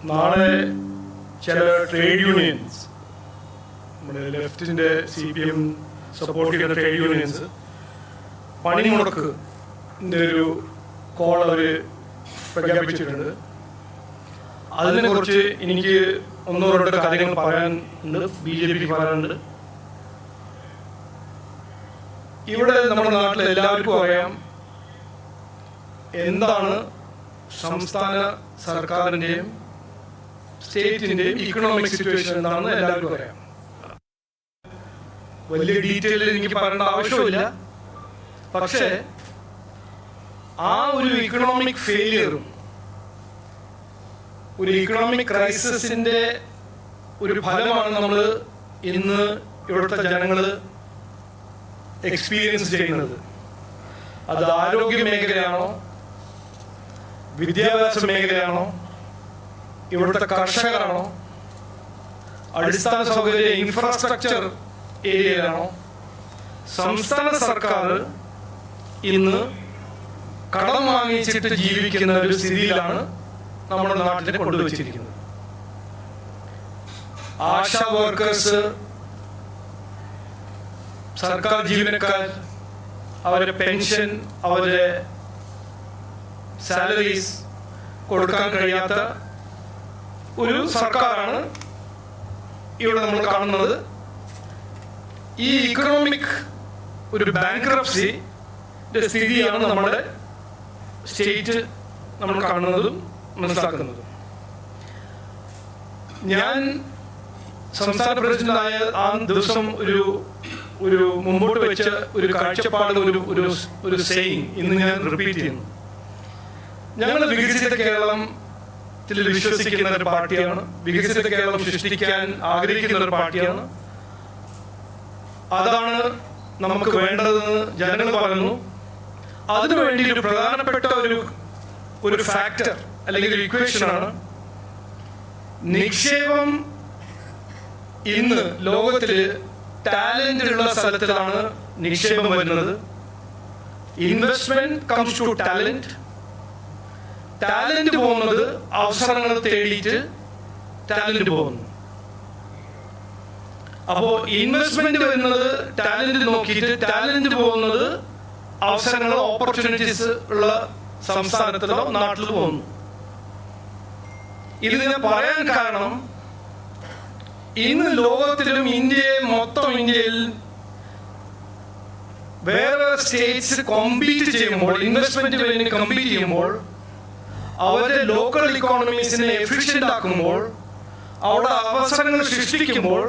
നാളെ ചില trade unions, നമ്മുടെ ലെഫ്റ്റിൻ്റെ CPM സപ്പോർട്ട് ചെയ്യുന്ന ട്രേഡ് യൂണിയൻസ് പണിമുടക്കിൻ്റെ ഒരു കോൾ അവർ പ്രഖ്യാപിച്ചിട്ടുണ്ട്. അതിനെക്കുറിച്ച് എനിക്ക് ഒന്നോ രണ്ടോ കാര്യങ്ങൾ പറയാനുണ്ട്, BJP പറയാനുണ്ട്. ഇവിടെ നമ്മുടെ നാട്ടിൽ എല്ലാവർക്കും അറിയാം എന്താണ് സംസ്ഥാന സർക്കാരിൻ്റെയും സ്റ്റേറ്റിൻ്റെയും ഇക്കണോമിക് സിറ്റുവേഷൻ എന്താണെന്ന് എല്ലാവർക്കും അറിയാം. വലിയ ഡീറ്റെയിലിൽ എനിക്ക് പറയേണ്ട ആവശ്യമില്ല. പക്ഷേ ആ ഒരു ഇക്കണോമിക് ഫെയിലിയറും ഒരു ഇക്കണോമിക് ക്രൈസിസിൻ്റെ ഒരു ഫലമാണ് നമ്മൾ ഇന്ന് ഇവിടുത്തെ ജനങ്ങൾ എക്സ്പീരിയൻസ് ചെയ്യുന്നത്. അത് ആരോഗ്യ മേഖലയാണോ, വിദ്യാഭ്യാസ മേഖലയാണോ, ഇവിടുത്തെ കർഷകരാണോ, അടിസ്ഥാന സൗകര്യ ഇൻഫ്രാസ്ട്രക്ചർ ഏരിയയിലാണോ, സംസ്ഥാന സർക്കാർ ഇന്ന് കടം വാങ്ങിച്ചിട്ട് ജീവിക്കുന്ന ഒരു സ്ഥിതിയിലാണ് നമ്മുടെ നാട്ടിനെ കൊണ്ടുവച്ചിരിക്കുന്നത്. ആശാ വർക്കേഴ്സ്, സർക്കാർ ജീവനക്കാർ, അവരുടെ പെൻഷൻ, അവരുടെ സാലറീസ് കൊടുക്കാൻ കഴിയാത്ത ഒരു സർക്കാരാണ് ഇവിടെ നമ്മൾ കാണുന്നത്. ഈ ഇക്കണോമിക് ഒരു ബാങ്ക്രപ്സിയുടെ സ്ഥിതിയാണ് നമ്മുടെ സ്റ്റേറ്റ് നമ്മൾ കാണുന്നതും മനസ്സിലാക്കുന്നതും. ഞാൻ സംസ്ഥാന പ്രസിഡന്റായ ആ ദിവസം ഒരു മുമ്പോട്ട് വെച്ച ഒരു കാഴ്ചപ്പാട്, ഒരു സെയിങ് ഇന്ന് ഞാൻ റിപ്പീറ്റ് ചെയ്യുന്നു. ഞങ്ങൾ വികസിത കേരളത്തിൽ വിശ്വസിക്കുന്ന ഒരു പാർട്ടിയാണ്, വികസിത കേരളം സൃഷ്ടിക്കാൻ ആഗ്രഹിക്കുന്ന ഒരു പാർട്ടിയാണ്. അതാണ് നമുക്ക് വേണ്ടതെന്ന് ജനങ്ങൾ പറയുന്നു. അതിനുവേണ്ടി ഒരു പ്രധാനപ്പെട്ട ഒരു ഫാക്ടർ അല്ലെങ്കിൽ ഒരു ഇക്വേഷനാണ് നിക്ഷേപം. ഇന്ന് ലോകത്തിൽ ടാലന്റ് ഉള്ള സ്ഥലത്തിലാണ് നിക്ഷേപം വരുന്നത്. Investment comes to talent. Talent പോകുന്നത് അവസരങ്ങൾ തേടിയിട്ട് ടാലന്റ് പോകുന്നു. അപ്പോൾ ഇൻവെസ്റ്റ്മെന്റ് വരുന്നത് ടാലന്റ് നോക്കിയിട്ട്, ടാലന്റ് പോകുന്നത് അവസരങ്ങളോ ഓപ്പർച്യൂണിറ്റീസ് ഉള്ള സംസ്ഥാനത്തിലോ നാട്ടിലോ പോകുന്നു. ഇത് ഞാൻ പറയാൻ കാരണം, ഇന്ന് ലോകത്തിലും ഇന്ത്യയിൽ വേറെ സ്റ്റേറ്റ്സ് കോമ്പീറ്റ് ചെയ്യുമ്പോൾ, ഇൻവെസ്റ്റ്മെന്റ് വേണ്ടി കമ്പീറ്റ് ചെയ്യുമ്പോൾ, അവരുടെ ലോക്കൽ ഇക്കോണമീസിനെ എഫിഷ്യന്റ് ആക്കുമ്പോൾ, അവിടെ അവസരങ്ങൾ സൃഷ്ടിക്കുമ്പോൾ,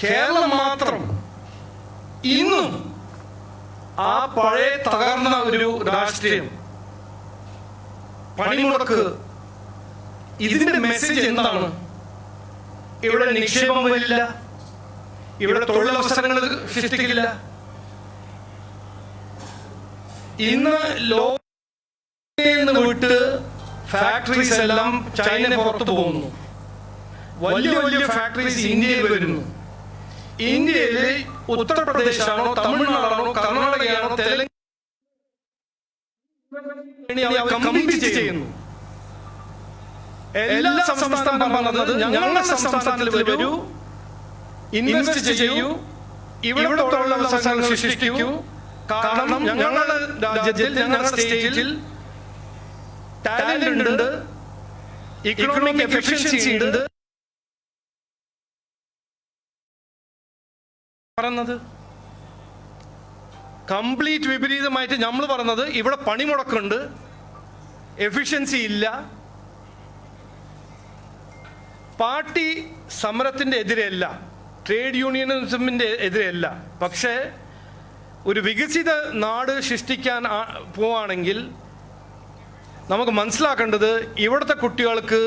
കേരളം മാത്രം ഇന്നും ആ പഴയ തകർന്ന ഒരു രാഷ്ട്രീയം, പണിമുടക്ക്, ഇതിന്റെ മെസ്സേജ് എന്താണ്? ഇവിടെ നിക്ഷേപം വരില്ല, ഇവിടെ തൊഴിലവസരങ്ങൾ സൃഷ്ടിക്കില്ല. ഇന്ന് ലോകത്ത് വിട്ട് ഫാക്ടറീസ് എല്ലാം ചൈന പുറത്തു പോകുന്നു. വലിയ വലിയ ഫാക്ടറീസ് ഇന്ത്യയിൽ വരുന്നു. ഇന്ത്യയിലെ ഉത്തർപ്രദേശാണോ, തമിഴ്നാടാണോ, കർണാടകയാണോ, തെലങ്കാന കമ്പീറ്റ് ചെയ്യുന്നു. എല്ലാ സംസ്ഥാനം പറഞ്ഞത് ഞങ്ങളുടെ സംസ്ഥാനത്തിൽ വരൂ, ഇൻവെസ്റ്റ് ചെയ്യൂ, ഇവിടെ തൊഴിലവസരങ്ങൾ സൃഷ്ടിക്കൂ. കാരണം ഞങ്ങളുടെ രാജ്യത്തിൽ, ഞങ്ങളുടെ സ്റ്റേറ്റിൽ ടാലന്റ് ഉണ്ട്, ഇക്കണോമിക് എഫിഷ്യൻസി ഉണ്ട്. പറഞ്ഞത് കംപ്ലീറ്റ് വിപരീതമായിട്ട് നമ്മൾ പറഞ്ഞത് ഇവിടെ പണിമുടക്കുണ്ട്, എഫിഷ്യൻസി ഇല്ല. പാർട്ടി സമരത്തിൻ്റെ എതിരെയല്ല, ട്രേഡ് യൂണിയനിസമിൻ്റെ എതിരെയല്ല. പക്ഷേ ഒരു വികസിത നാട് സൃഷ്ടിക്കാൻ പോവുകയാണെങ്കിൽ നമുക്ക് മനസ്സിലാക്കേണ്ടത്, ഇവിടുത്തെ കുട്ടികൾക്ക്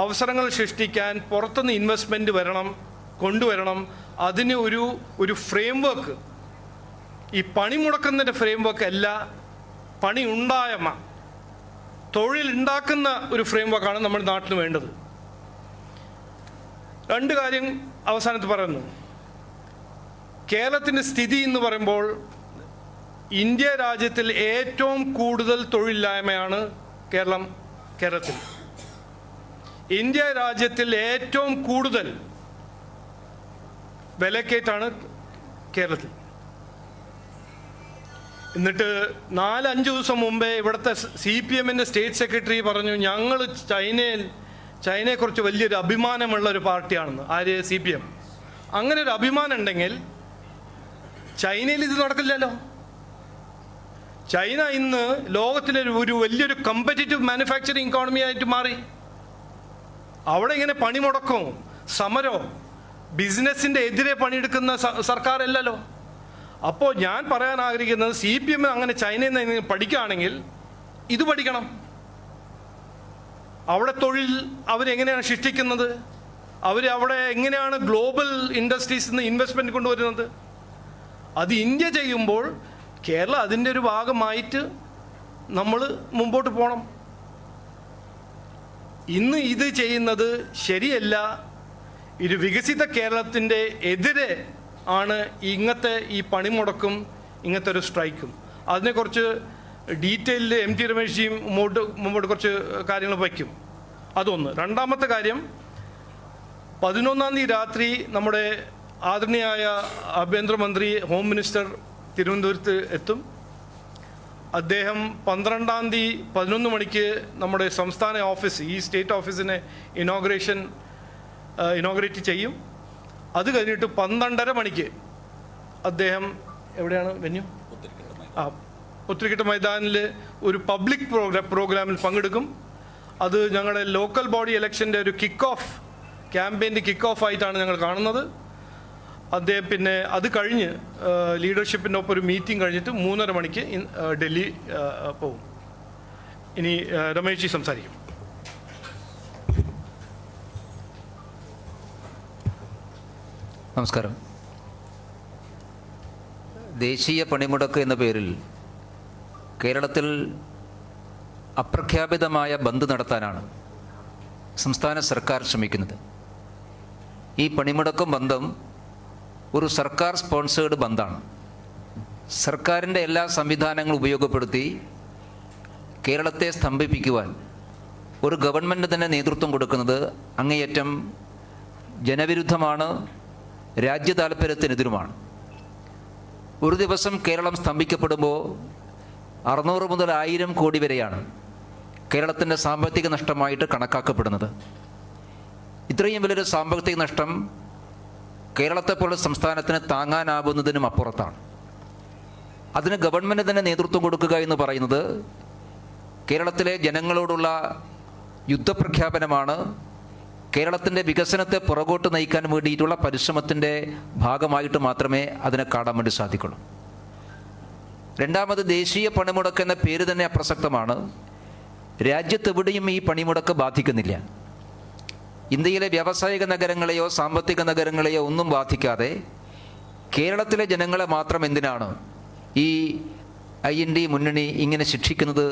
അവസരങ്ങൾ സൃഷ്ടിക്കാൻ പുറത്തുനിന്ന് ഇൻവെസ്റ്റ്മെൻറ്റ് കൊണ്ടുവരണം. അതിന് ഒരു ഫ്രെയിംവർക്ക്, ഈ പണിമുടക്കുന്നതിൻ്റെ ഫ്രെയിംവർക്ക് അല്ല, പണി തൊഴിലുണ്ടാക്കുന്ന ഒരു ഫ്രെയിംവർക്കാണ് നമ്മുടെ നാട്ടിന് വേണ്ടത്. രണ്ട് കാര്യം അവസാനത്ത് പറയുന്നു. കേരളത്തിൻ്റെ സ്ഥിതി എന്ന് പറയുമ്പോൾ, ഇന്ത്യ രാജ്യത്തിൽ ഏറ്റവും കൂടുതൽ തൊഴിലില്ലായ്മയാണ് കേരളത്തിൽ. ഇന്ത്യ രാജ്യത്തിൽ ഏറ്റവും കൂടുതൽ വിലക്കയറ്റാണ് കേരളത്തിൽ. എന്നിട്ട് 4-5 ദിവസം മുമ്പേ ഇവിടുത്തെ CPMൻ്റെ സ്റ്റേറ്റ് സെക്രട്ടറി പറഞ്ഞു, ഞങ്ങൾ ചൈനയെക്കുറിച്ച് വലിയൊരു അഭിമാനമുള്ള ഒരു പാർട്ടിയാണെന്ന്. ആര്? CPM. അങ്ങനെ ഒരു അഭിമാനം ഉണ്ടെങ്കിൽ ചൈനയിൽ ഇത് നടക്കില്ലല്ലോ. ചൈന ഇന്ന് ലോകത്തിലെ ഒരു വലിയൊരു കമ്പറ്റീറ്റീവ് മാനുഫാക്ചറിങ് ഇക്കോണമി ആയിട്ട് മാറി. അവിടെ ഇങ്ങനെ പണിമുടക്കവും സമരവും ബിസിനസ്സിൻ്റെ എതിരെ പണിയെടുക്കുന്ന സർക്കാരല്ലല്ലോ. അപ്പോൾ ഞാൻ പറയാൻ ആഗ്രഹിക്കുന്നത്, CPM അങ്ങനെ ചൈനയിൽ നിന്ന് പഠിക്കുകയാണെങ്കിൽ ഇത് പഠിക്കണം. അവിടെ തൊഴിൽ അവരെങ്ങനെയാണ് സൃഷ്ടിക്കുന്നത്, അവിടെ എങ്ങനെയാണ് ഗ്ലോബൽ ഇൻഡസ്ട്രീസിൽ നിന്ന് ഇൻവെസ്റ്റ്മെൻറ്റ് കൊണ്ടുവരുന്നത്. അത് ഇന്ത്യ ചെയ്യുമ്പോൾ കേരളം അതിൻ്റെ ഒരു ഭാഗമായിട്ട് നമ്മൾ മുമ്പോട്ട് പോകണം. ഇന്ന് ഇത് ചെയ്യുന്നത് ശരിയല്ല. ഒരു വികസിത കേരളത്തിൻ്റെ എതിരെ ആണ് ഇങ്ങനത്തെ ഈ പണിമുടക്കും ഇങ്ങനത്തെ ഒരു സ്ട്രൈക്കും. അതിനെക്കുറിച്ച് ഡീറ്റെയിലിൽ MT രമേശ്ജിയും മുമ്പോട്ട് കുറച്ച് കാര്യങ്ങൾ വയ്ക്കും. അതൊന്ന്. രണ്ടാമത്തെ കാര്യം, 11-ാം തീയതി രാത്രി നമ്മുടെ ആദരണീയായ ആഭ്യന്തരമന്ത്രി ഹോം മിനിസ്റ്റർ തിരുവനന്തപുരത്ത് എത്തും. അദ്ദേഹം 12-ാം തീയതി 11 മണിക്ക് നമ്മുടെ സംസ്ഥാന ഓഫീസ്, ഈ സ്റ്റേറ്റ് ഓഫീസിനെ ഇനോഗ്രേറ്റ് ചെയ്യും. അത് കഴിഞ്ഞിട്ട് 12:30 മണിക്ക് അദ്ദേഹം എവിടെയാണ് വെന്യൂ? പുത്തരിക്കട്ട മൈതാനിൽ ഒരു പബ്ലിക് പ്രോഗ്രാമിൽ പങ്കെടുക്കും. അത് ഞങ്ങളുടെ ലോക്കൽ ബോഡി ഇലക്ഷൻ്റെ ഒരു ക്യാമ്പയിൻ്റെ കിക്ക് ഓഫ് ആയിട്ടാണ് ഞങ്ങൾ കാണുന്നത്. അദ്ദേഹം പിന്നെ അത് കഴിഞ്ഞ് ലീഡർഷിപ്പിൻ്റെ ഒപ്പം ഒരു മീറ്റിംഗ് കഴിഞ്ഞിട്ട് 3:30 മണിക്ക് ഡൽഹി പോകും. ഇനി രമേശ് ജി സംസാരിക്കും. നമസ്കാരം. ദേശീയ പണിമുടക്ക് എന്ന പേരിൽ കേരളത്തിൽ അപ്രഖ്യാപിതമായ ബന്ദ് നടത്താനാണ് സംസ്ഥാന സർക്കാർ ശ്രമിക്കുന്നത്. ഈ പണിമുടക്കും ബന്ധം ഒരു സർക്കാർ സ്പോൺസേഡ് ബന്ദാണ്. സർക്കാരിൻ്റെ എല്ലാ സംവിധാനങ്ങളും ഉപയോഗപ്പെടുത്തി കേരളത്തെ സ്തംഭിപ്പിക്കുവാൻ ഒരു ഗവൺമെൻറ് തന്നെ നേതൃത്വം കൊടുക്കുന്നത് അങ്ങേയറ്റം ജനവിരുദ്ധമാണ്, രാജ്യ താൽപ്പര്യത്തിനെതിരുമാണ്. ഒരു ദിവസം കേരളം സ്തംഭിക്കപ്പെടുമ്പോൾ 600 മുതൽ 1000 കോടി വരെയാണ് കേരളത്തിൻ്റെ സാമ്പത്തിക നഷ്ടമായിട്ട് കണക്കാക്കപ്പെടുന്നത്. ഇത്രയും വലിയൊരു സാമ്പത്തിക നഷ്ടം കേരളത്തെപ്പോലുള്ള സംസ്ഥാനത്തിന് താങ്ങാനാവുന്നതിനും അപ്പുറത്താണ്. അതിന് ഗവൺമെൻറ് തന്നെ നേതൃത്വം കൊടുക്കുക എന്ന് പറയുന്നത് കേരളത്തിലെ ജനങ്ങളോടുള്ള യുദ്ധപ്രഖ്യാപനമാണ്. കേരളത്തിൻ്റെ വികസനത്തെ പുറകോട്ട് നയിക്കാൻ വേണ്ടിയിട്ടുള്ള പരിശ്രമത്തിൻ്റെ ഭാഗമായിട്ട് മാത്രമേ അതിനെ കാണാൻ വേണ്ടി സാധിക്കുള്ളൂ. രണ്ടാമത്, ദേശീയ പണിമുടക്ക് എന്ന പേര് തന്നെ അപ്രസക്തമാണ്. രാജ്യത്തെവിടെയും ഈ പണിമുടക്ക് ബാധിക്കുന്നില്ല. ഇന്ത്യയിലെ വ്യാവസായിക നഗരങ്ങളെയോ സാമ്പത്തിക നഗരങ്ങളെയോ ഒന്നും ബാധിക്കാതെ കേരളത്തിലെ ജനങ്ങളെ മാത്രം എന്തിനാണ് ഈ IND മുന്നണി ഇങ്ങനെ ശിക്ഷിക്കുന്നത്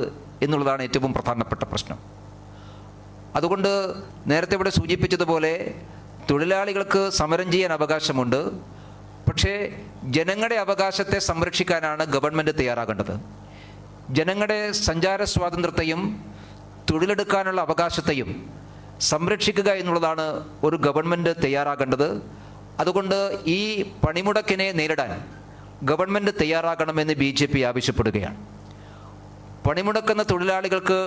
എന്നുള്ളതാണ് ഏറ്റവും പ്രധാനപ്പെട്ട പ്രശ്നം. അതുകൊണ്ട് നേരത്തെ ഇവിടെ സൂചിപ്പിച്ചതുപോലെ തൊഴിലാളികൾക്ക് സമരം ചെയ്യാൻ അവകാശമുണ്ട്. പക്ഷേ ജനങ്ങളുടെ അവകാശത്തെ സംരക്ഷിക്കാനാണ് ഗവൺമെൻറ് തയ്യാറാകേണ്ടത്. ജനങ്ങളുടെ സഞ്ചാര സ്വാതന്ത്ര്യത്തെയും തൊഴിലെടുക്കാനുള്ള അവകാശത്തെയും സംരക്ഷിക്കുക എന്നുള്ളതാണ് ഒരു ഗവൺമെൻറ് തയ്യാറാകേണ്ടത്. അതുകൊണ്ട് ഈ പണിമുടക്കിനെ നേരിടാൻ ഗവൺമെൻറ് തയ്യാറാകണമെന്ന് BJP ആവശ്യപ്പെടുകയാണ്. പണിമുടക്കുന്ന തൊഴിലാളികൾക്ക്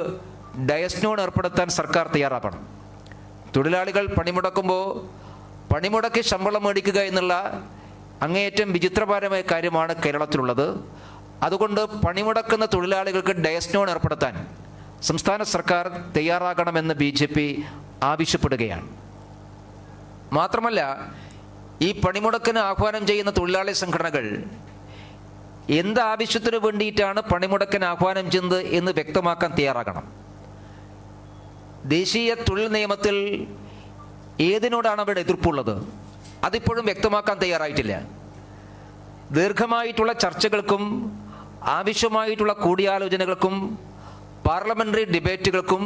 ഡയസ്നോൺ ഏർപ്പെടുത്താൻ സർക്കാർ തയ്യാറാകണം. തൊഴിലാളികൾ പണിമുടക്കുമ്പോൾ പണിമുടക്കി ശമ്പളം മേടിക്കുക എന്നുള്ള അങ്ങേയറ്റം വിചിത്രപരമായ കാര്യമാണ് കേരളത്തിലുള്ളത്. അതുകൊണ്ട് പണിമുടക്കുന്ന തൊഴിലാളികൾക്ക് ഡയസ്നോൺ ഏർപ്പെടുത്താൻ സംസ്ഥാന സർക്കാർ തയ്യാറാകണമെന്ന് BJP ആവശ്യപ്പെടുകയാണ്. മാത്രമല്ല, ഈ പണിമുടക്കിന് ആഹ്വാനം ചെയ്യുന്ന തൊഴിലാളി സംഘടനകൾ എന്ത് ആവശ്യത്തിന് വേണ്ടിയിട്ടാണ് പണിമുടക്കിന് ആഹ്വാനം ചെയ്യുന്നത് എന്ന് വ്യക്തമാക്കാൻ തയ്യാറാകണം. ദേശീയ തൊഴിൽ നിയമത്തിൽ ഏതിനോടാണ് അവരുടെ എതിർപ്പുള്ളത് അതിപ്പോഴും വ്യക്തമാക്കാൻ തയ്യാറായിട്ടില്ല. ദീർഘമായിട്ടുള്ള ചർച്ചകൾക്കും ആവശ്യമായിട്ടുള്ള കൂടിയാലോചനകൾക്കും പാർലമെൻ്ററി ഡിബേറ്റുകൾക്കും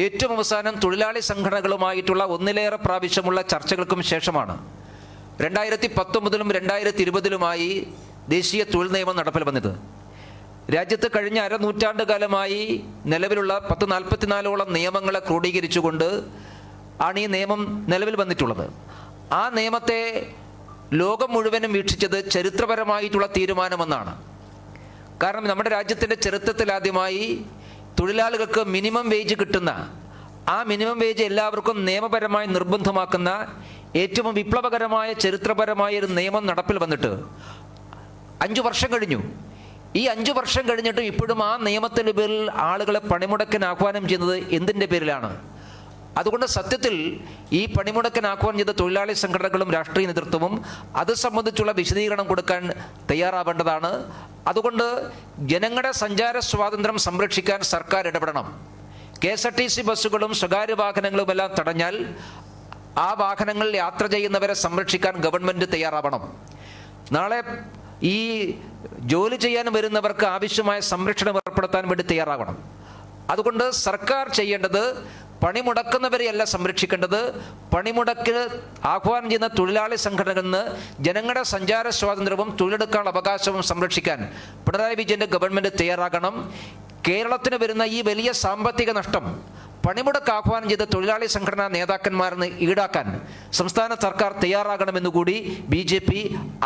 ഏറ്റവും അവസാനം തൊഴിലാളി സംഘടനകളുമായിട്ടുള്ള ഒന്നിലേറെ പ്രാവശ്യമുള്ള ചർച്ചകൾക്കും ശേഷമാണ് 2019-ലും 2020-ലുമായി ദേശീയ തൊഴിൽ നിയമം നടപ്പിൽ വന്നത്. രാജ്യത്ത് കഴിഞ്ഞ അരനൂറ്റാണ്ട് കാലമായി നിലവിലുള്ള 144ഓളം നിയമങ്ങളെ ക്രോഡീകരിച്ചുകൊണ്ട് ആണ് ഈ നിയമം നിലവിൽ വന്നിട്ടുള്ളത്. ആ നിയമത്തെ ലോകം മുഴുവനും വീക്ഷിച്ചത് ചരിത്രപരമായിട്ടുള്ള തീരുമാനമെന്നാണ്. കാരണം നമ്മുടെ രാജ്യത്തിൻ്റെ ചരിത്രത്തിൽ ആദ്യമായി തൊഴിലാളികൾക്ക് മിനിമം വേജ് കിട്ടുന്ന, ആ മിനിമം വേജ് എല്ലാവർക്കും നിയമപരമായി നിർബന്ധമാക്കുന്ന ഏറ്റവും വിപ്ലവകരമായ ചരിത്രപരമായ ഒരു നിയമം നടപ്പിൽ വന്നിട്ട് 5 വർഷം കഴിഞ്ഞു. ഈ 5 വർഷം കഴിഞ്ഞിട്ടും ഇപ്പോഴും ആ നിയമത്തിൻ്റെ പേരിൽ ആളുകളെ പണിമുടക്കിന് ആഹ്വാനം ചെയ്യുന്നത് എന്തിൻ്റെ പേരിലാണ്? അതുകൊണ്ട് സത്യത്തിൽ ഈ പണിമുടക്കിന് ആഹ്വാനം ചെയ്ത തൊഴിലാളി സംഘടനകളും രാഷ്ട്രീയ നേതൃത്വവും അത് സംബന്ധിച്ചുള്ള വിശദീകരണം കൊടുക്കാൻ തയ്യാറാവേണ്ടതാണ്. അതുകൊണ്ട് ജനങ്ങളുടെ സഞ്ചാര സ്വാതന്ത്ര്യം സംരക്ഷിക്കാൻ സർക്കാർ ഇടപെടണം. KSRTC ബസ്സുകളും സ്വകാര്യ വാഹനങ്ങളുമെല്ലാം തടഞ്ഞാൽ ആ വാഹനങ്ങളിൽ യാത്ര ചെയ്യുന്നവരെ സംരക്ഷിക്കാൻ ഗവൺമെൻറ് തയ്യാറാവണം. നാളെ ഈ ജോലി ചെയ്യാൻ വരുന്നവർക്ക് ആവശ്യമായ സംരക്ഷണം ഏർപ്പെടുത്താൻ വേണ്ടി തയ്യാറാവണം. അതുകൊണ്ട് സർക്കാർ ചെയ്യേണ്ടത് പണിമുടക്കുന്നവരെയല്ല സംരക്ഷിക്കേണ്ടത്, പണിമുടക്കിന് ആഹ്വാനം ചെയ്യുന്ന തൊഴിലാളി സംഘടനകളിൽ നിന്ന് ജനങ്ങളുടെ സഞ്ചാര സ്വാതന്ത്ര്യവും തൊഴിലെടുക്കാനുള്ള അവകാശവും സംരക്ഷിക്കാൻ പിണറായി വിജയൻ്റെ ഗവൺമെൻറ് തയ്യാറാകണം. കേരളത്തിന് വരുന്ന ഈ വലിയ സാമ്പത്തിക നഷ്ടം പണിമുടക്ക് ആഹ്വാനം ചെയ്ത തൊഴിലാളി സംഘടനാ നേതാക്കന്മാരെന്ന് ഈടാക്കാൻ സംസ്ഥാന സർക്കാർ തയ്യാറാകണമെന്നുകൂടി BJP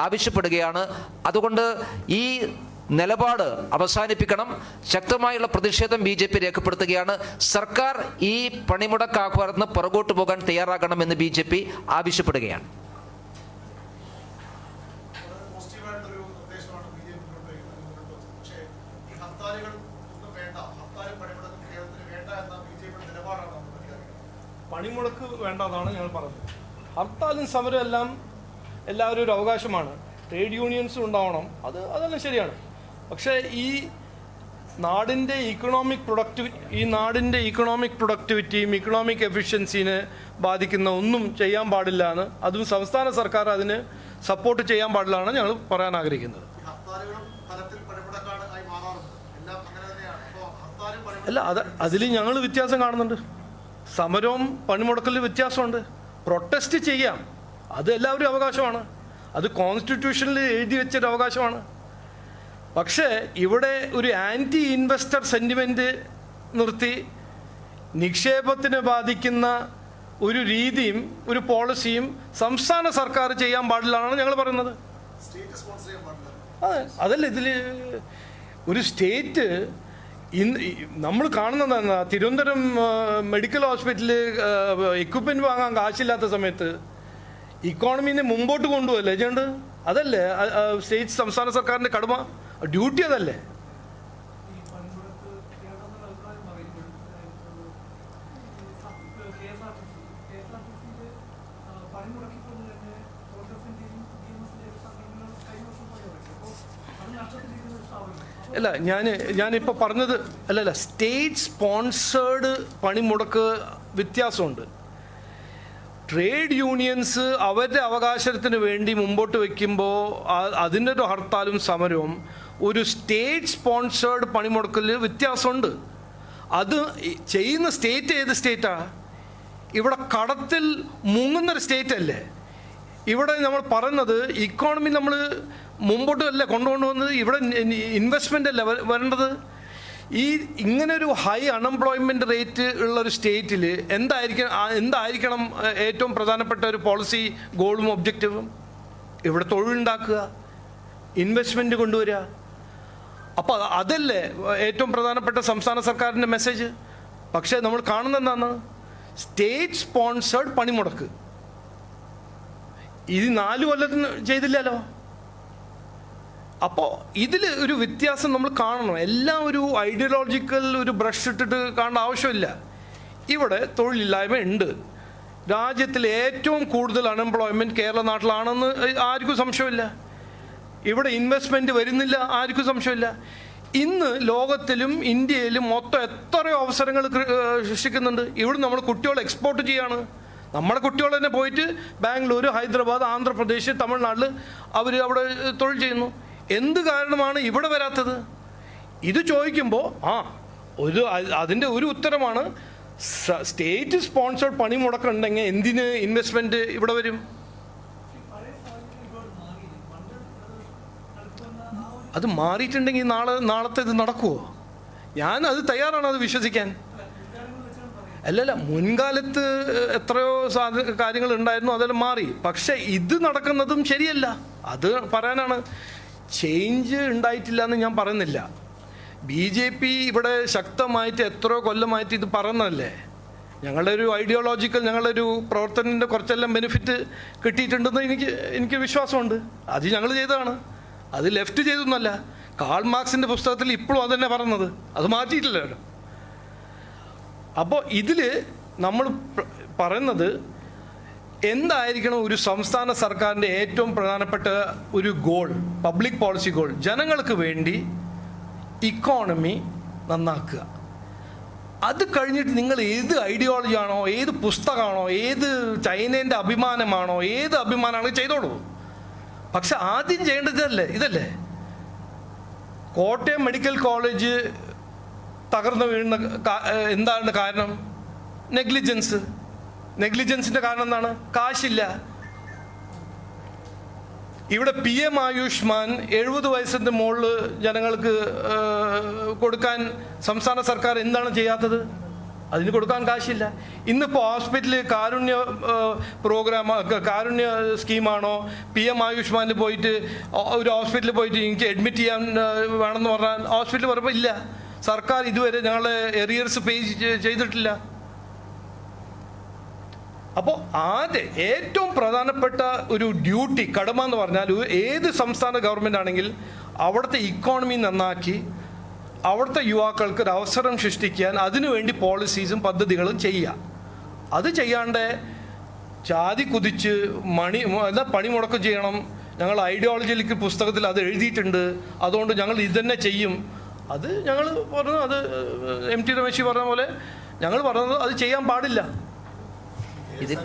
ആവശ്യപ്പെടുകയാണ്. അതുകൊണ്ട് ഈ നിലപാട് അവസാനിപ്പിക്കണം. ശക്തമായുള്ള പ്രതിഷേധം BJP രേഖപ്പെടുത്തുകയാണ്. സർക്കാർ ഈ പണിമുടക്ക് ആഹ്വാനത്തിന് പുറകോട്ട് പോകാൻ തയ്യാറാകണമെന്ന് BJP ആവശ്യപ്പെടുകയാണ്. പണിമുടക്ക് വേണ്ടതാണ് ഞങ്ങൾ പറഞ്ഞത്. ഹർത്താലും സമരം എല്ലാം എല്ലാവരും ഒരു അവകാശമാണ്. ട്രേഡ് യൂണിയൻസും ഉണ്ടാവണം, അതെല്ലാം ശരിയാണ്. പക്ഷേ ഈ നാടിൻ്റെ ഇക്കണോമിക് പ്രൊഡക്ടിവിറ്റിയും ഇക്കണോമിക് എഫിഷ്യൻസിനെ ബാധിക്കുന്ന ഒന്നും ചെയ്യാൻ പാടില്ല എന്ന്, അതും സംസ്ഥാന സർക്കാർ അതിന് സപ്പോർട്ട് ചെയ്യാൻ പാടില്ല എന്നാണ് ഞങ്ങൾ പറയാൻ ആഗ്രഹിക്കുന്നത്. അല്ല, അതിൽ ഞങ്ങൾ വ്യത്യാസം കാണുന്നുണ്ട്. സമരവും പണിമുടക്കലിൽ വ്യത്യാസമുണ്ട്. പ്രൊട്ടസ്റ്റ് ചെയ്യാം, അത് എല്ലാവരും അവകാശമാണ്. അത് കോൺസ്റ്റിറ്റ്യൂഷനിൽ എഴുതി വെച്ചൊരു അവകാശമാണ്. പക്ഷേ ഇവിടെ ഒരു ആൻറ്റി ഇൻവെസ്റ്റർ സെൻറ്റിമെൻറ്റ് നിർത്തി നിക്ഷേപത്തിനെ ബാധിക്കുന്ന ഒരു രീതിയും ഒരു പോളിസിയും സംസ്ഥാന സർക്കാർ ചെയ്യാൻ പാടില്ല എന്നാണ് ഞങ്ങൾ പറയുന്നത്. അതെ, അതല്ല ഇതിൽ ഒരു സ്റ്റേറ്റ് നമ്മൾ കാണുന്നതാണ്. തിരുവനന്തപുരം മെഡിക്കൽ ഹോസ്പിറ്റലിൽ എക്യുപ്മെൻറ്റ് വാങ്ങാൻ കാശില്ലാത്ത സമയത്ത് ഇക്കോണമീനെ മുമ്പോട്ട് കൊണ്ടുപോകല്ലേ ചെയ്യേണ്ടത്? അതല്ലേ സ്റ്റേറ്റ് സംസ്ഥാന സർക്കാരിൻ്റെ കടമ, ഡ്യൂട്ടി അതല്ലേ? അല്ല, ഞാനിപ്പോൾ പറഞ്ഞത് അല്ലല്ല, സ്റ്റേറ്റ് സ്പോൺസേർഡ് പണിമുടക്ക് വ്യത്യാസമുണ്ട്. ട്രേഡ് യൂണിയൻസ് അവരുടെ അവകാശത്തിന് വേണ്ടി മുമ്പോട്ട് വയ്ക്കുമ്പോൾ അതിൻ്റെ ഒരു ഹർത്താലും സമരവും ഒരു സ്റ്റേറ്റ് സ്പോൺസേർഡ് പണിമുടക്കിൽ വ്യത്യാസമുണ്ട്. അത് ചെയ്യുന്ന സ്റ്റേറ്റ് ഏത് സ്റ്റേറ്റാണ്? ഇവിടെ കടത്തിൽ മുങ്ങുന്നൊരു സ്റ്റേറ്റ് അല്ലേ? ഇവിടെ നമ്മൾ പറയുന്നത് ഇക്കോണമി നമ്മൾ മുമ്പോട്ട് അല്ലേ കൊണ്ടുവന്നത്, ഇവിടെ ഇൻവെസ്റ്റ്മെൻ്റ് അല്ലേ വരേണ്ടത്. ഇങ്ങനൊരു ഹൈ അൺഎംപ്ലോയ്മെൻറ്റ് റേറ്റ് ഉള്ളൊരു സ്റ്റേറ്റിൽ എന്തായിരിക്കണം ഏറ്റവും പ്രധാനപ്പെട്ട ഒരു പോളിസി ഗോളും ഒബ്ജക്റ്റീവും? ഇവിടെ തൊഴിലുണ്ടാക്കുക, ഇൻവെസ്റ്റ്മെൻറ്റ് കൊണ്ടുവരിക. അപ്പോൾ അതല്ലേ ഏറ്റവും പ്രധാനപ്പെട്ട സംസ്ഥാന സർക്കാരിൻ്റെ മെസ്സേജ്. പക്ഷേ നമ്മൾ കാണുന്നത് എന്താണ്? സ്റ്റേറ്റ് സ്പോൺസേർഡ് പണിമുടക്ക്. ഇത് 4 കൊല്ലത്തിന് ചെയ്തില്ലല്ലോ. അപ്പോൾ ഇതിൽ ഒരു വ്യത്യാസം നമ്മൾ കാണണം. എല്ലാം ഒരു ഐഡിയോളജിക്കൽ ഒരു ബ്രഷ് ഇട്ടിട്ട് കാണേണ്ട ആവശ്യമില്ല. ഇവിടെ തൊഴിലില്ലായ്മ ഉണ്ട്. രാജ്യത്തിൽ ഏറ്റവും കൂടുതൽ അൺഎംപ്ലോയ്മെൻറ്റ് കേരള നാട്ടിലാണെന്ന് ആർക്കും സംശയമില്ല. ഇവിടെ ഇൻവെസ്റ്റ്മെൻറ്റ് വരുന്നില്ല, ആർക്കും സംശയമില്ല. ഇന്ന് ലോകത്തിലും ഇന്ത്യയിലും മൊത്തം എത്രയോ അവസരങ്ങൾ സൃഷ്ടിക്കുന്നുണ്ട്. ഇവിടെ നമ്മൾ കുട്ടികളെ എക്സ്പോർട്ട് ചെയ്യാണ്. നമ്മുടെ കുട്ടികൾ തന്നെ പോയിട്ട് ബാംഗ്ലൂർ, ഹൈദരാബാദ്, ആന്ധ്രാപ്രദേശ്, തമിഴ്നാട്ടിൽ അവർ അവിടെ തൊഴിൽ ചെയ്യുന്നു. എന്ത് കാരണമാണ് ഇവിടെ വരാത്തത്? ഇത് ചോദിക്കുമ്പോൾ അതിൻ്റെ ഒരു ഉത്തരമാണ് സ്റ്റേറ്റ് സ്പോൺസേർഡ് പണിമുടക്കുണ്ടെങ്കിൽ എന്തിന് ഇൻവെസ്റ്റ്മെൻറ്റ് ഇവിടെ വരും? അത് മാറിയിട്ടുണ്ടെങ്കിൽ നാളത്തെ ഇത് നടക്കുമോ? ഞാൻ അത് തയ്യാറാണ് അത് വിശ്വസിക്കാൻ. അല്ലല്ല, മുൻകാലത്ത് എത്രയോ കാര്യങ്ങൾ ഉണ്ടായിരുന്നു, അതെല്ലാം മാറി. പക്ഷെ ഇത് നടക്കുന്നതും ശരിയല്ല. അത് പറയാനാണ്. ചേഞ്ച് ഉണ്ടായിട്ടില്ല എന്ന് ഞാൻ പറയുന്നില്ല. BJP ഇവിടെ ശക്തമായിട്ട് എത്രയോ കൊല്ലമായിട്ട് ഇത് പറയുന്നതല്ലേ. ഞങ്ങളുടെ ഒരു ഐഡിയോളജിക്കൽ, ഞങ്ങളുടെ ഒരു പ്രവർത്തനത്തിൻ്റെ കുറച്ചെല്ലാം ബെനിഫിറ്റ് കിട്ടിയിട്ടുണ്ടെന്ന് എനിക്ക് വിശ്വാസമുണ്ട്. അത് ഞങ്ങൾ ചെയ്തതാണ്, അത് ലെഫ്റ്റ് ചെയ്തൊന്നുമല്ല. കാൾ മാർക്സിൻ്റെ പുസ്തകത്തിൽ ഇപ്പോഴും അത് തന്നെ പറയുന്നത്, അത് മാറ്റിയിട്ടില്ലല്ലോ. അപ്പോൾ ഇതിൽ നമ്മൾ പറയുന്നത് എന്തായിരിക്കണം ഒരു സംസ്ഥാന സർക്കാരിൻ്റെ ഏറ്റവും പ്രധാനപ്പെട്ട ഒരു ഗോൾ, പബ്ലിക് പോളിസി ഗോൾ, ജനങ്ങൾക്ക് വേണ്ടി ഇക്കോണമി നന്നാക്കുക. അത് കഴിഞ്ഞിട്ട് നിങ്ങൾ ഏത് ഐഡിയോളജി ആണോ, ഏത് പുസ്തകമാണോ, ഏത് ചൈനേൻ്റെ അഭിമാനമാണോ, ഏത് അഭിമാനമാണോ ചെയ്തോളൂ. പക്ഷെ ആദ്യം ചെയ്യേണ്ടതല്ലേ ഇതല്ലേ. കോട്ടയം മെഡിക്കൽ കോളേജ് തകർന്നു വീഴുന്ന എന്താണ് കാരണം? നെഗ്ലിജൻസിൻ്റെ കാരണം എന്താണ്? കാശില്ല. ഇവിടെ PM ആയുഷ്മാൻ 70 വയസ്സിൻ്റെ മുകളിൽ ജനങ്ങൾക്ക് കൊടുക്കാൻ സംസ്ഥാന സർക്കാർ എന്താണ് ചെയ്യാത്തത്? അതിന് കൊടുക്കാൻ കാശില്ല. ഇന്നിപ്പോൾ ഹോസ്പിറ്റലിൽ കാരുണ്യ കാരുണ്യ സ്കീമാണോ, PM ആയുഷ്മാനിൽ പോയിട്ട് ഒരു ഹോസ്പിറ്റലിൽ പോയിട്ട് എനിക്ക് അഡ്മിറ്റ് ചെയ്യാൻ വേണമെന്ന് പറഞ്ഞാൽ ഹോസ്പിറ്റലിൽ പറയുമ്പോൾ ഇല്ല, സർക്കാർ ഇതുവരെ ഞങ്ങളെ എറിയർസ് പേ ചെയ്തിട്ടില്ല. അപ്പോൾ ആദ്യം ഏറ്റവും പ്രധാനപ്പെട്ട ഒരു ഡ്യൂട്ടി, കടമ എന്ന് പറഞ്ഞാൽ ഏത് സംസ്ഥാന ഗവൺമെൻറ് ആണെങ്കിൽ അവിടുത്തെ ഇക്കോണമി നന്നാക്കി അവിടുത്തെ യുവാക്കൾക്ക് ഒരു അവസരം സൃഷ്ടിക്കാൻ അതിനുവേണ്ടി പോളിസീസും പദ്ധതികളും ചെയ്യുക. അത് ചെയ്യാണ്ട് ജാതി കുതിച്ച് പണിമുടക്കം ചെയ്യണം, ഞങ്ങൾ ഐഡിയോളജിയിലേക്ക് പുസ്തകത്തിൽ അത് എഴുതിയിട്ടുണ്ട്, അതുകൊണ്ട് ഞങ്ങൾ ഇതന്നെ ചെയ്യും, അത് ഞങ്ങൾ പറഞ്ഞു, അത് MT രമേശ് പറഞ്ഞ പോലെ ഞങ്ങൾ പറഞ്ഞത് അത് ചെയ്യാൻ പാടില്ല. ഇതിൽ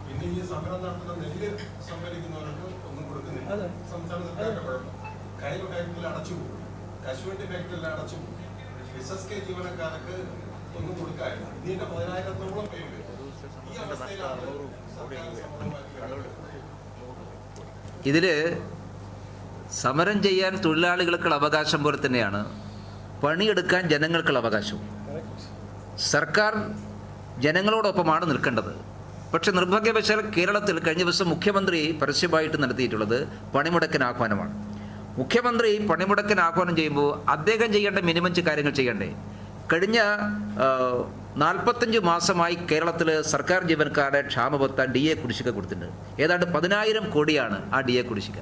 പിന്നെ ഈ സമരം നടത്തുന്ന നെല്ല് സംഭരിക്കുന്നവർക്ക് ഒന്നും കൊടുക്കുന്നില്ല. സംസ്ഥാന സർക്കാരിന്റെ കുഴപ്പം. കയറ്റിൽ അടച്ചുപോകും, കശുവണ്ടി ഫാക്ടറിയിൽ അടച്ചുപോകും, SSK ജീവനക്കാർക്ക് ഒന്നും കൊടുക്കാനില്ല. ഇതിന്റെ 10,000-ഓളം പേര്. ഈ അവസ്ഥയിലാണ് സർക്കാർ സമരമാക്കി. ഇതിൽ സമരം ചെയ്യാൻ തൊഴിലാളികൾക്കുള്ള അവകാശം പോലെ തന്നെയാണ് പണിയെടുക്കാൻ ജനങ്ങൾക്കുള്ള അവകാശം. സർക്കാർ ജനങ്ങളോടൊപ്പമാണ് നിൽക്കേണ്ടത്. പക്ഷെ നിർഭാഗ്യവശാൽ കേരളത്തിൽ കഴിഞ്ഞ ദിവസം മുഖ്യമന്ത്രി പരസ്യമായിട്ട് നടത്തിയിട്ടുള്ളത് പണിമുടക്കിന് ആഹ്വാനമാണ്. മുഖ്യമന്ത്രി പണിമുടക്കിന് ആഹ്വാനം ചെയ്യുമ്പോൾ അദ്ദേഹം ചെയ്യേണ്ട മിനിമം കാര്യങ്ങൾ ചെയ്യണ്ടേ? കഴിഞ്ഞ 45 മാസമായി കേരളത്തിൽ സർക്കാർ ജീവനക്കാരുടെ ക്ഷാമബത്ത DA കുടിശ്ശിക കൊടുത്തിട്ടുണ്ട്. ഏതാണ്ട് 10,000 കോടിയാണ് ആ DA കുടിശ്ശിക.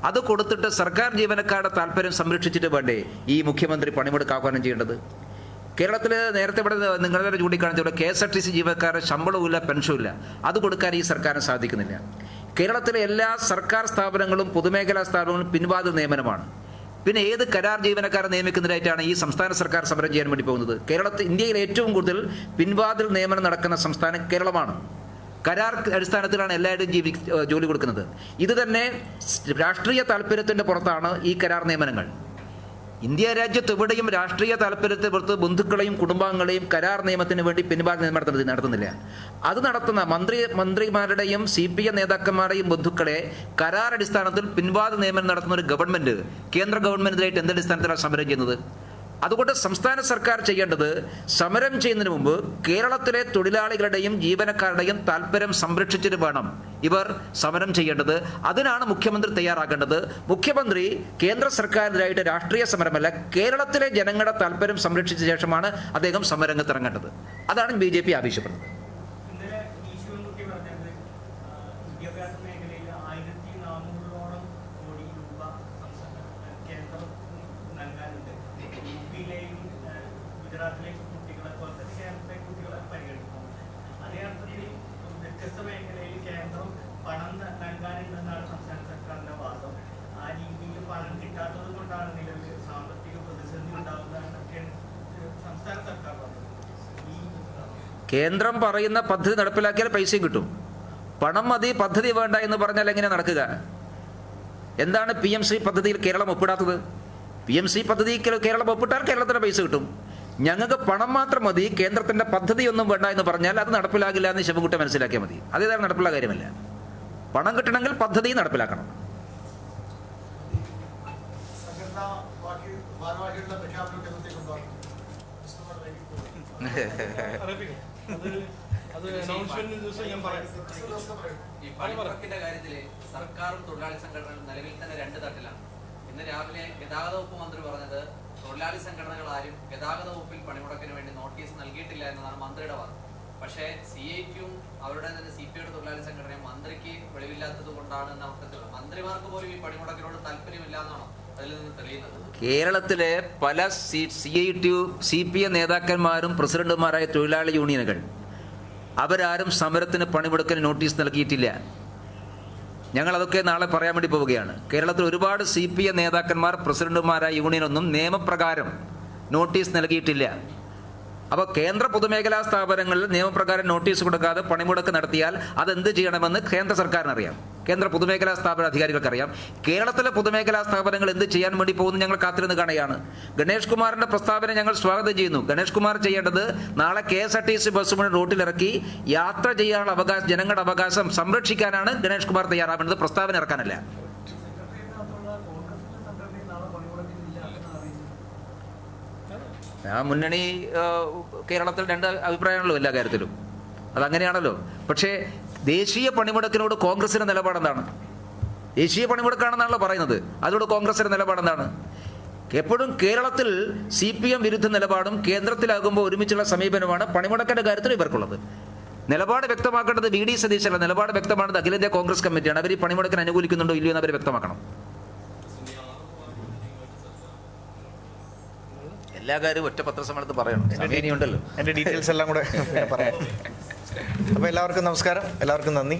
അത് കൊടുത്തിട്ട് സർക്കാർ ജീവനക്കാരുടെ താല്പര്യം സംരക്ഷിച്ചിട്ട് വേണ്ടേ ഈ മുഖ്യമന്ത്രി പണിമുടക്ക് ആഹ്വാനം ചെയ്യേണ്ടത്? കേരളത്തിൽ നേരത്തെ ഇവിടെ നിങ്ങളുടെ ചൂണ്ടിക്കാണിച്ചവിടെ KSRTC ജീവനക്കാരുടെ ശമ്പളവും ഇല്ല, പെൻഷനും ഇല്ല. അത് കൊടുക്കാൻ ഈ സർക്കാരിന് സാധിക്കുന്നില്ല. കേരളത്തിലെ എല്ലാ സർക്കാർ സ്ഥാപനങ്ങളും പൊതുമേഖലാ സ്ഥാപനങ്ങളും പിൻവാതിൽ നിയമനമാണ്. പിന്നെ ഏത് കരാർ ജീവനക്കാരെ നിയമിക്കുന്നതിനായിട്ടാണ് ഈ സംസ്ഥാന സർക്കാർ സമരം ചെയ്യാൻ വേണ്ടി പോകുന്നത്? ഇന്ത്യയിൽ ഏറ്റവും കൂടുതൽ പിൻവാതിൽ നിയമനം നടക്കുന്ന സംസ്ഥാനം കേരളമാണ്. കരാർ അടിസ്ഥാനത്തിലാണ് എല്ലാവരും ജോലി കൊടുക്കുന്നത്. ഇത് തന്നെ രാഷ്ട്രീയ താല്പര്യത്തിൻ്റെ പുറത്താണ് ഈ കരാർ നിയമനങ്ങൾ. ഇന്ത്യ രാജ്യത്ത് എവിടെയും രാഷ്ട്രീയ താല്പര്യത്തെ പുറത്ത് ബന്ധുക്കളെയും കുടുംബാംഗങ്ങളെയും കരാർ നിയമത്തിന് വേണ്ടി പിൻവാതിൽ നിയമനം നടത്തുന്നില്ല. അത് നടത്തുന്ന മന്ത്രിമാരുടെയും CPM നേതാക്കന്മാരുടെയും ബന്ധുക്കളെ കരാർ അടിസ്ഥാനത്തിൽ പിൻവാതിൽ നിയമനം നടത്തുന്ന ഒരു ഗവൺമെൻറ്, കേന്ദ്ര ഗവൺമെൻറ്റിനായിട്ട് എന്തടിസ്ഥാനത്തിലാണ് സമരം ചെയ്യുന്നത്? അതുകൊണ്ട് സംസ്ഥാന സർക്കാർ ചെയ്യേണ്ടത് സമരം ചെയ്യുന്നതിന് മുമ്പ് കേരളത്തിലെ തൊഴിലാളികളുടെയും ജീവനക്കാരുടെയും താല്പര്യം സംരക്ഷിച്ചിട്ട് വേണം ഇവർ സമരം ചെയ്യേണ്ടത്. അതിനാണ് മുഖ്യമന്ത്രി തയ്യാറാക്കേണ്ടത്. മുഖ്യമന്ത്രി കേന്ദ്ര സർക്കാരിനായിട്ട് രാഷ്ട്രീയ സമരമല്ല, കേരളത്തിലെ ജനങ്ങളുടെ താല്പര്യം സംരക്ഷിച്ച ശേഷമാണ് അദ്ദേഹം സമരരംഗത്തിറങ്ങേണ്ടത്. അതാണ് BJP ആവശ്യപ്പെടുന്നത്. ഗുജറാത്തിലേക്ക് കുട്ടികളെ പോലെ തന്നെ കേരളത്തിലെ കുട്ടികളെ പരിഗണിക്കുന്നു. അതേ അർത്ഥത്തിൽ വ്യത്യസ്ത മേഖലയിൽ കേന്ദ്രം പണം നൽകാനുണ്ടെന്നാണ് സംസ്ഥാന സർക്കാരിന്റെ വാദം. ആ രീതിയിൽ പണം കിട്ടാത്തത് കൊണ്ടാണ് നിലവിൽ സാമ്പത്തിക പ്രതിസന്ധി ഉണ്ടാകുന്നതെന്നൊക്കെയാണ് സംസ്ഥാന സർക്കാർ പറഞ്ഞത്. കേന്ദ്രം പറയുന്ന പദ്ധതി നടപ്പിലാക്കിയാൽ പൈസയും കിട്ടും. പണം മതി, പദ്ധതി വേണ്ട എന്ന് പറഞ്ഞാൽ എങ്ങനെ നടക്കുക? എന്താണ് PMC പദ്ധതിയിൽ കേരളം ഒപ്പിടാത്തത്? PMC പദ്ധതി കേരളം ഒപ്പിട്ടാൽ കേരളത്തിന് പൈസ കിട്ടും. ഞങ്ങൾക്ക് പണം മാത്രം മതി, കേന്ദ്രത്തിൻ്റെ പദ്ധതിയൊന്നും വേണ്ട എന്ന് പറഞ്ഞാൽ അത് നടപ്പിലാകില്ല എന്ന് ശിവൻകുട്ടി മനസ്സിലാക്കിയാൽ മതി. അതേതാണ് നടപ്പിലുള്ള കാര്യമല്ല. പണം കിട്ടണമെങ്കിൽ പദ്ധതി നടപ്പിലാക്കണം. ഈ പണിമുടക്കിന്റെ കാര്യത്തില് സർക്കാരും തൊഴിലാളി സംഘടനകളും നിലവിൽ തന്നെ 2 തട്ടിലാണ്. ഇന്ന് രാവിലെ ഗതാഗത വകുപ്പ് മന്ത്രി പറഞ്ഞത് തൊഴിലാളി സംഘടനകൾ ആരും ഗതാഗത വകുപ്പിൽ പണിമുടക്കിന് വേണ്ടി നോട്ടീസ് നൽകിയിട്ടില്ല എന്നതാണ് മന്ത്രിയുടെ വാദം. പക്ഷേ CITയും അവരുടെ തന്നെ CPIയുടെ തൊഴിലാളി സംഘടനയും മന്ത്രിക്ക് വെളിവില്ലാത്തത് കൊണ്ടാണ് എന്ന അർത്ഥത്തിലുള്ള മന്ത്രിമാർക്ക് പോലും ഈ പണിമുടക്കിനോട് താല്പര്യമില്ല എന്നാണോ അതിൽ നിന്ന് തെളിയുന്നത്? കേരളത്തിലെ പല CITU CPM നേതാക്കന്മാരും പ്രസിഡന്റുമാരായ തൊഴിലാളി യൂണിയനുകൾ അവരാരും സമരത്തിന് പണിമുടക്കിന് നോട്ടീസ് നൽകിയിട്ടില്ല. ഞങ്ങളതൊക്കെ നാളെ പറയാൻ വേണ്ടി പോവുകയാണ്. കേരളത്തിൽ ഒരുപാട് CPM നേതാക്കന്മാർ പ്രസിഡന്റുമാരായ യൂണിയനൊന്നും നിയമപ്രകാരം നോട്ടീസ് നൽകിയിട്ടില്ല. അപ്പോൾ കേന്ദ്ര പൊതുമേഖലാ സ്ഥാപനങ്ങളിൽ നിയമപ്രകാരം നോട്ടീസ് കൊടുക്കാതെ പണിമുടക്ക് നടത്തിയാൽ അതെന്ത് ചെയ്യണമെന്ന് കേന്ദ്ര സർക്കാരിനറിയാം, കേന്ദ്ര പൊതുമേഖലാ സ്ഥാപന അധികാരികൾക്കറിയാം. കേരളത്തിലെ പൊതുമേഖലാ സ്ഥാപനങ്ങൾ എന്ത് ചെയ്യാൻ വേണ്ടി പോകുന്നു ഞങ്ങൾ കാത്തിരുന്ന് കാണുകയാണ്. ഗണേഷ് കുമാറിൻ്റെ പ്രസ്താവന ഞങ്ങൾ സ്വാഗതം ചെയ്യുന്നു. ഗണേഷ് കുമാർ ചെയ്യേണ്ടത് നാളെ KSRTC ബസ് മുഴുവൻ റോട്ടിലിറക്കി യാത്ര ചെയ്യാനുള്ള അവകാശം, ജനങ്ങളുടെ അവകാശം സംരക്ഷിക്കാനാണ് ഗണേഷ് കുമാർ തയ്യാറാവേണ്ടത്, പ്രസ്താവന ഇറക്കാനല്ല. ആ മുന്നണി കേരളത്തിൽ 2 അഭിപ്രായമാണല്ലോ എല്ലാ കാര്യത്തിലും, അതങ്ങനെയാണല്ലോ. പക്ഷേ ദേശീയ പണിമുടക്കിനോട് കോൺഗ്രസിൻ്റെ നിലപാടെന്താണ്? ദേശീയ പണിമുടക്കാണെന്നാണല്ലോ പറയുന്നത്. അതിനോട് കോൺഗ്രസിൻ്റെ നിലപാടെന്താണ്? എപ്പോഴും കേരളത്തിൽ CPM വിരുദ്ധ നിലപാടും കേന്ദ്രത്തിലാകുമ്പോൾ ഒരുമിച്ചുള്ള സമീപനമാണ് പണിമുടക്കിൻ്റെ കാര്യത്തിൽ ഇവർക്കുള്ളത്. നിലപാട് വ്യക്തമാക്കേണ്ടത് VD സതീശല്ല, നിലപാട് വ്യക്തമാണത് അഖിലേന്ത്യാ കോൺഗ്രസ് കമ്മിറ്റിയാണ്. അവർ ഈ പണിമുടക്കിന് അനുകൂലിക്കുന്നുണ്ടോ ഇല്ലയോ എന്ന് അവർ വ്യക്തമാക്കണം. എല്ലാ കാര്യവും ഒറ്റ പത്രസമ്മേളനത്തിൽ പറയണം, സമയമുണ്ടല്ലോ. എൻ്റെ ഡീറ്റെയിൽസ് എല്ലാം കൂടെ പറയാം. അപ്പോൾ എല്ലാവർക്കും നമസ്കാരം, എല്ലാവർക്കും നന്ദി.